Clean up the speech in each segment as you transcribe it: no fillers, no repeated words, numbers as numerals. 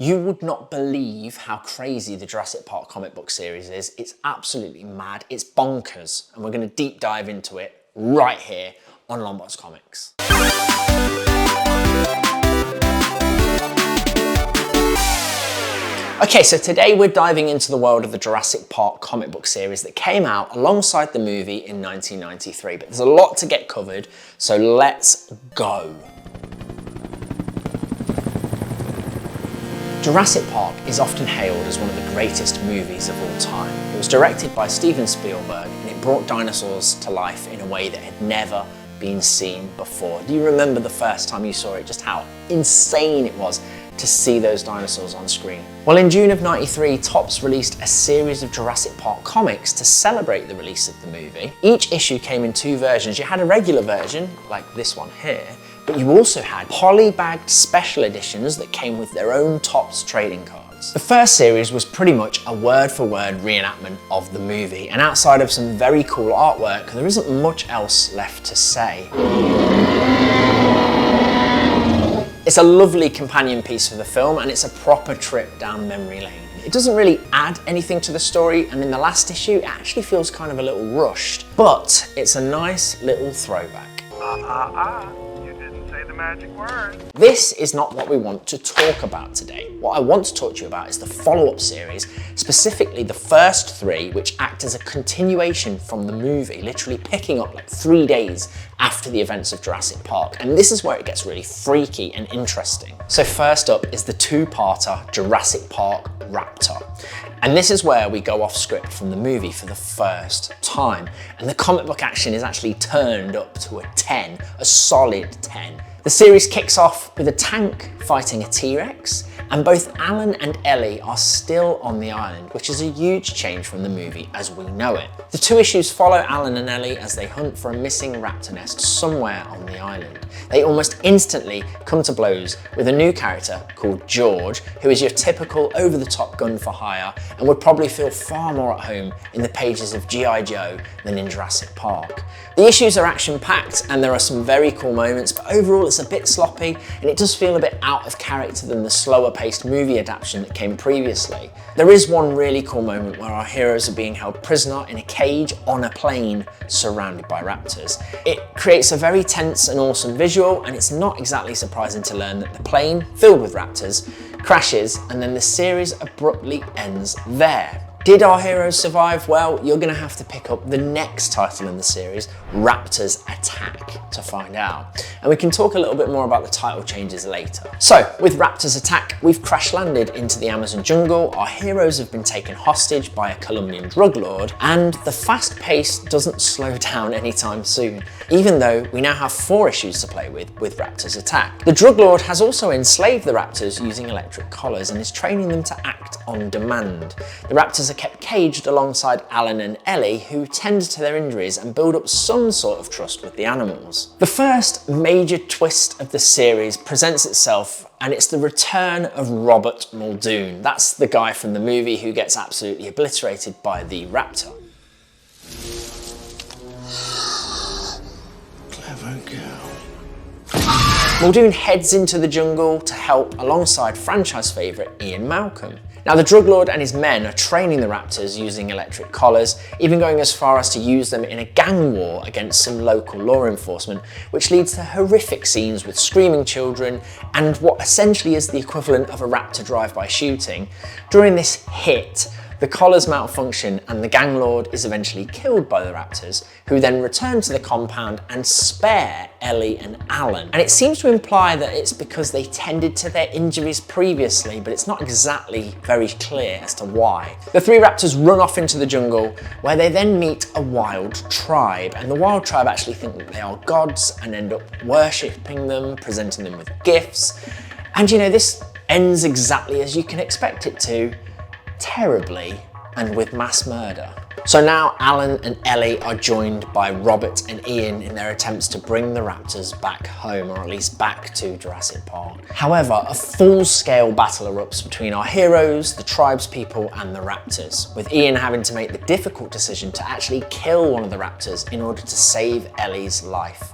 You would not believe how crazy the Jurassic Park comic book series is. It's absolutely mad. It's bonkers. And we're going to deep dive into it right here on Longbox Comics. Okay, so today we're diving into the world of the Jurassic Park comic book series that came out alongside the movie in 1993. But there's a lot to get covered, so let's go. Jurassic Park is often hailed as one of the greatest movies of all time. It was directed by Steven Spielberg and it brought dinosaurs to life in a way that had never been seen before. Do you remember the first time you saw it? Just how insane it was to see those dinosaurs on screen. Well, in June of '93, Topps released a series of Jurassic Park comics to celebrate the release of the movie. Each issue came in two versions. You had a regular version, like this one here, but you also had polybagged special editions that came with their own Topps trading cards. The first series was pretty much a word-for-word reenactment of the movie, and outside of some very cool artwork, there isn't much else left to say. It's a lovely companion piece for the film, and it's a proper trip down memory lane. It doesn't really add anything to the story, and in the last issue, it actually feels kind of a little rushed, but it's a nice little throwback. You didn't say the magic word. This is not what we want to talk about today. What I want to talk to you about is the follow-up series, specifically the first three, which act as a continuation from the movie, literally picking up like 3 days after the events of Jurassic Park. And this is where it gets really freaky and interesting. So first up is the two-parter Jurassic Park Raptor. And this is where we go off script from the movie for the first time. And the comic book action is actually turned up to a 10, a solid 10. The series kicks off with a tank fighting a T-Rex, and both Alan and Ellie are still on the island, which is a huge change from the movie as we know it. The two issues follow Alan and Ellie as they hunt for a missing raptor nest somewhere on the island. They almost instantly come to blows with a new character called George, who is your typical over-the-top gun for hire and would probably feel far more at home in the pages of G.I. Joe than in Jurassic Park. The issues are action-packed and there are some very cool moments, but overall it's a bit sloppy and it does feel a bit out of character than the slower-paced movie adaptation that came previously. There is one really cool moment where our heroes are being held prisoner in a cage on a plane surrounded by raptors. It creates a very tense and awesome visual, and it's not exactly surprising to learn that the plane, filled with raptors, crashes and then the series abruptly ends there. Did our heroes survive? Well, you're going to have to pick up the next title in the series, Raptors Attack, to find out. And we can talk a little bit more about the title changes later. So, with Raptors Attack, we've crash landed into the Amazon jungle, our heroes have been taken hostage by a Colombian drug lord, and the fast pace doesn't slow down anytime soon, even though we now have 4 issues to play with Raptors Attack. The drug lord has also enslaved the raptors using electric collars and is training them to act on demand. The raptors are kept caged alongside Alan and Ellie, who tend to their injuries and build up some sort of trust with the animals. The first major twist of the series presents itself, and it's the return of Robert Muldoon. That's the guy from the movie who gets absolutely obliterated by the raptor. Clever girl. Muldoon heads into the jungle to help alongside franchise favourite Ian Malcolm. Now the drug lord and his men are training the raptors using electric collars, even going as far as to use them in a gang war against some local law enforcement, which leads to horrific scenes with screaming children and what essentially is the equivalent of a raptor drive-by shooting. During this hit, the collars malfunction and the gang lord is eventually killed by the raptors, who then return to the compound and spare Ellie and Alan. And it seems to imply that it's because they tended to their injuries previously, but it's not exactly very clear as to why. The 3 raptors run off into the jungle, where they then meet a wild tribe, and the wild tribe actually think that they are gods and end up worshipping them, presenting them with gifts. And you know, this ends exactly as you can expect it to. Terribly, and with mass murder. So now Alan and Ellie are joined by Robert and Ian in their attempts to bring the raptors back home, or at least back to Jurassic Park. However, a full-scale battle erupts between our heroes, the tribespeople and the raptors, with Ian having to make the difficult decision to actually kill one of the raptors in order to save Ellie's life.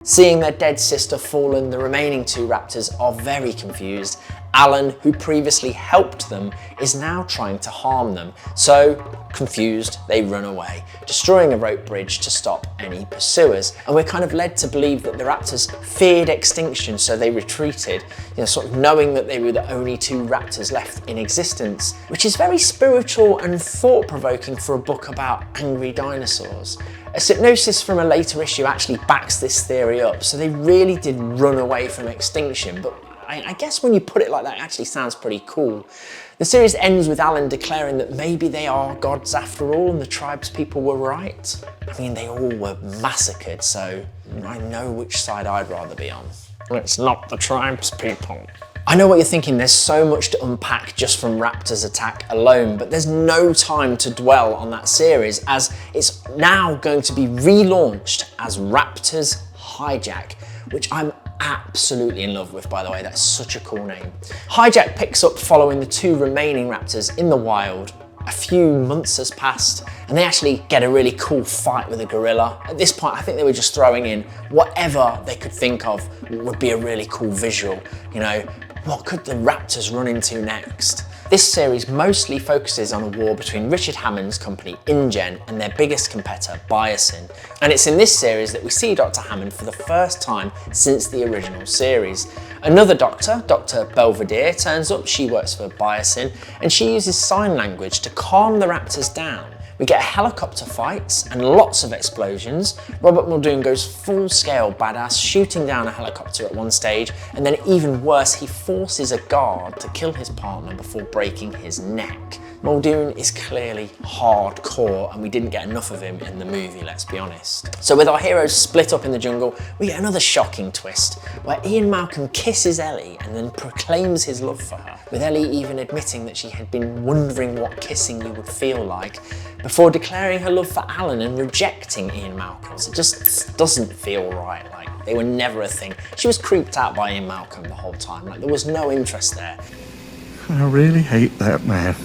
Seeing their dead sister fallen, the remaining two raptors are very confused. Alan, who previously helped them, is now trying to harm them. So, confused, they run away, destroying a rope bridge to stop any pursuers. And we're kind of led to believe that the raptors feared extinction, so they retreated, sort of knowing that they were the only two raptors left in existence, which is very spiritual and thought-provoking for a book about angry dinosaurs. A synopsis from a later issue actually backs this theory up, so they really did run away from extinction, but I guess when you put it like that, it actually sounds pretty cool. The series ends with Alan declaring that maybe they are gods after all and the tribe's people were right. I mean, they all were massacred, so I know which side I'd rather be on. It's not the tribe's people. I know what you're thinking, there's so much to unpack just from Raptors Attack alone, but there's no time to dwell on that series as it's now going to be relaunched as Raptors Hijack, which I'm absolutely in love with, by the way. That's such a cool name. Hijack picks up following the two remaining raptors in the wild. A few months has passed and they actually get a really cool fight with a gorilla. At this point, I think they were just throwing in whatever they could think of would be a really cool visual. What could the raptors run into next? This series mostly focuses on a war between Richard Hammond's company InGen and their biggest competitor, Biosyn. And it's in this series that we see Dr. Hammond for the first time since the original series. Another doctor, Dr. Belvedere, turns up. She works for Biosyn and she uses sign language to calm the raptors down. We get helicopter fights and lots of explosions. Robert Muldoon goes full-scale badass, shooting down a helicopter at one stage, and then even worse, he forces a guard to kill his partner before breaking his neck. Muldoon is clearly hardcore and we didn't get enough of him in the movie, let's be honest. So with our heroes split up in the jungle, we get another shocking twist where Ian Malcolm kisses Ellie and then proclaims his love for her, with Ellie even admitting that she had been wondering what kissing you would feel like before declaring her love for Alan and rejecting Ian Malcolm. So it just doesn't feel right, like they were never a thing. She was creeped out by Ian Malcolm the whole time, like there was no interest there. I really hate that man.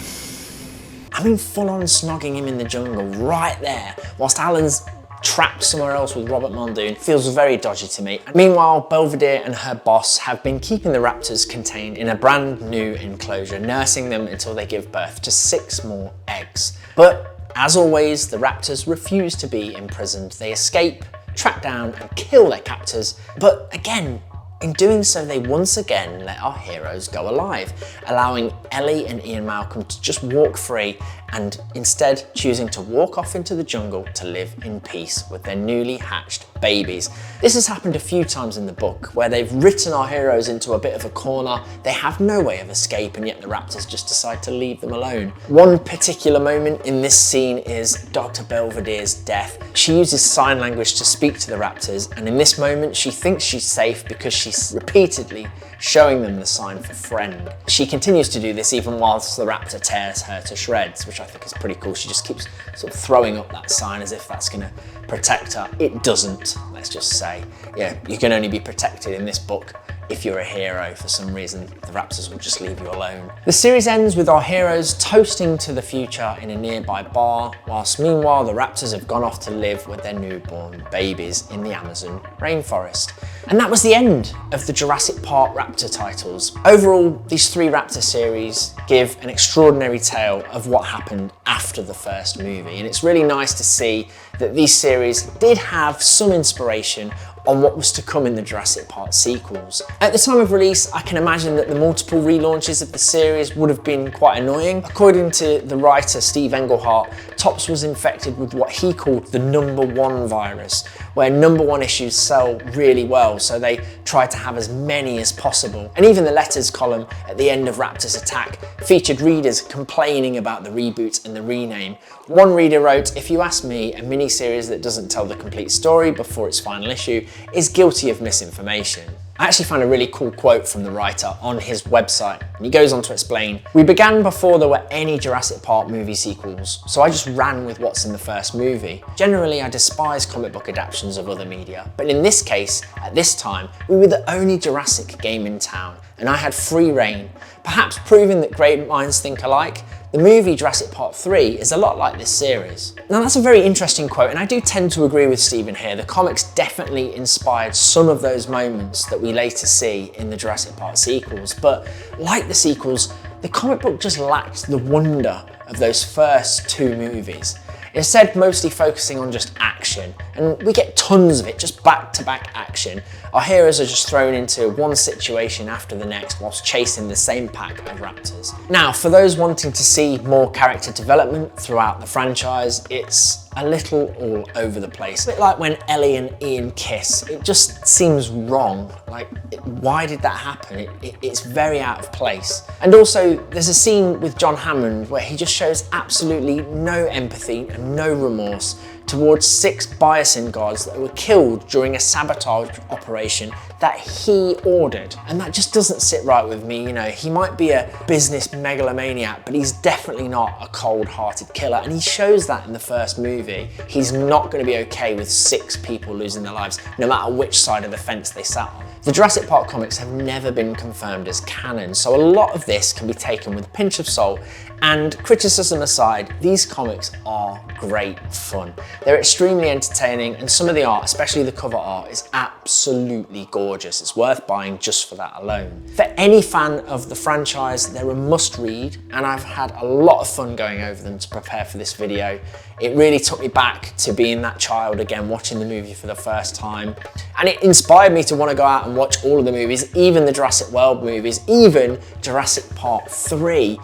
I mean, full on snogging him in the jungle right there, whilst Alan's trapped somewhere else with Robert Muldoon, feels very dodgy to me. Meanwhile, Belvedere and her boss have been keeping the raptors contained in a brand new enclosure, nursing them until they give birth to 6 more eggs. But as always, the raptors refuse to be imprisoned. They escape, track down and kill their captors, but again, in doing so, they once again let our heroes go alive, allowing Ellie and Ian Malcolm to just walk free and instead choosing to walk off into the jungle to live in peace with their newly hatched babies. This has happened a few times in the book where they've written our heroes into a bit of a corner. They have no way of escape and yet the raptors just decide to leave them alone. One particular moment in this scene is Dr. Belvedere's death. She uses sign language to speak to the raptors, and in this moment she thinks she's safe because she's repeatedly showing them the sign for friend. She continues to do this even whilst the raptor tears her to shreds, which I think is pretty cool. She just keeps sort of throwing up that sign as if that's gonna protect her. It doesn't, let's just say. Yeah, you can only be protected in this book if you're a hero. For some reason, the raptors will just leave you alone. The series ends with our heroes toasting to the future in a nearby bar, whilst meanwhile the raptors have gone off to live with their newborn babies in the Amazon rainforest. And that was the end of the Jurassic Park Raptor titles. Overall, these 3 Raptor series give an extraordinary tale of what happened after the first movie. And it's really nice to see that these series did have some inspiration on what was to come in the Jurassic Park sequels. At the time of release, I can imagine that the multiple relaunches of the series would have been quite annoying. According to the writer Steve Englehart, Topps was infected with what he called the #1 virus, where #1 issues sell really well, so they tried to have as many as possible. And even the letters column at the end of Raptors Attack featured readers complaining about the reboot and the rename. One reader wrote, "If you ask me, a miniseries that doesn't tell the complete story before its final issue is guilty of misinformation." I actually found a really cool quote from the writer on his website, and he goes on to explain, "We began before there were any Jurassic Park movie sequels, so I just ran with what's in the first movie. Generally, I despise comic book adaptations of other media, but in this case, at this time, we were the only Jurassic game in town, and I had free reign, perhaps proving that great minds think alike. The movie Jurassic Park 3 is a lot like this series. Now that's a very interesting quote, and I do tend to agree with Stephen here. The comics definitely inspired some of those moments that we later see in the Jurassic Park sequels, but like the sequels, the comic book just lacked the wonder of those first two movies. Instead, mostly focusing on just action, and we get tons of it, just back-to-back action. Our heroes are just thrown into one situation after the next whilst chasing the same pack of raptors. Now, for those wanting to see more character development throughout the franchise, it's a little all over the place. A bit like when Ellie and Ian kiss, it just seems wrong. Like, why did that happen? It's very out of place. And also, there's a scene with John Hammond where he just shows absolutely no empathy and no remorse towards 6 biosin guards that were killed during a sabotage operation that he ordered. And that just doesn't sit right with me. You know, he might be a business megalomaniac, but he's definitely not a cold-hearted killer. And he shows that in the first movie. He's not going to be okay with 6 people losing their lives, no matter which side of the fence they sat on. The Jurassic Park comics have never been confirmed as canon, so a lot of this can be taken with a pinch of salt, and criticism aside, these comics are great fun. They're extremely entertaining, and some of the art, especially the cover art, is absolutely gorgeous. It's worth buying just for that alone. For any fan of the franchise, they're a must-read, and I've had a lot of fun going over them to prepare for this video. It really took me back to being that child again, watching the movie for the first time. And it inspired me to want to go out and watch all of the movies, even the Jurassic World movies, even Jurassic Park 3.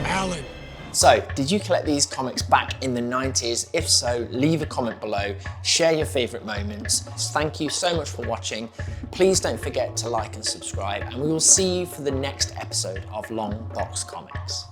Alan. So, did you collect these comics back in the 90s? If so, leave a comment below, share your favourite moments. Thank you so much for watching. Please don't forget to like and subscribe, and we will see you for the next episode of Long Box Comics.